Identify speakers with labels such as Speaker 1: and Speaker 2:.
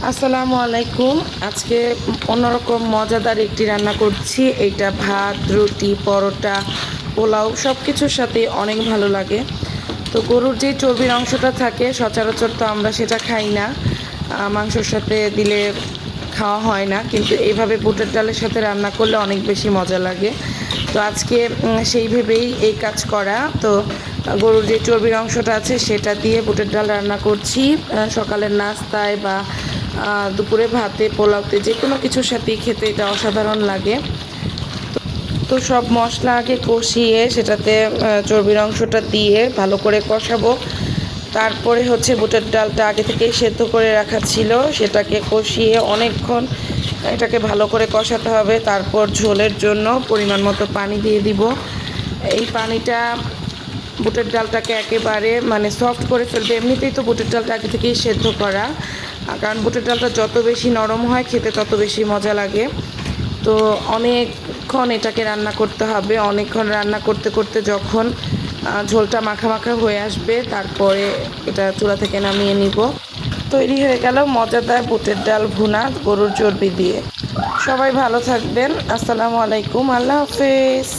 Speaker 1: আসসালামু আলাইকুম। আজকে অন্যরকম মজাদার একটি রান্না করছি। এটা ভাত, রুটি, পরোটা, পোলাও সব কিছুর সাথে অনেক ভালো লাগে। তো গরুর যে চর্বির অংশটা থাকে সচরাচর তো আমরা সেটা খাই না, মাংসর সাথে দিলে খাওয়া হয় না, কিন্তু এইভাবে বুটের ডালের সাথে রান্না করলে অনেক বেশি মজা লাগে। তো আজকে সেই ভেবেই এই কাজ করা। তো গরুর যে চর্বির অংশটা আছে সেটা দিয়ে বুটের ডাল রান্না করছি সকালের নাস্তায় বা দুপুরে ভাতে, পোলাওতে, যে কোনো কিছুর সাথেই খেতে এটা অসাধারণ লাগে। তো সব মশলা আগে কষিয়ে সেটাতে চর্বির অংশটা দিয়ে ভালো করে কষাবো। তারপরে হচ্ছে বুটের ডালটা আগে থেকেই সেদ্ধ করে রাখা ছিল, সেটাকে কষিয়ে অনেকক্ষণ এটাকে ভালো করে কষাতে হবে। তারপর ঝোলের জন্য পরিমাণ মতো পানি দিয়ে দিব। এই পানিটা বুটের ডালটাকে একেবারে সফট করে ফেলবে। এমনিতেই তো বুটের ডালটা আগে থেকেই সেদ্ধ করা, কারণ বুটের ডালটা যত বেশি নরম হয় খেতে তত বেশি মজা লাগে। তো অনেকক্ষণ এটাকে রান্না করতে হবে। অনেকক্ষণ রান্না করতে করতে যখন ঝোলটা মাখা মাখা হয়ে আসবে, তারপরে এটা চুলা থেকে নামিয়ে নিব। তৈরি হয়ে গেল মজাদার বুটের ডাল ভুনা গরুর চর্বি দিয়ে। সবাই ভালো থাকবেন। আসসালামু আলাইকুম। আল্লাহ হাফেজ।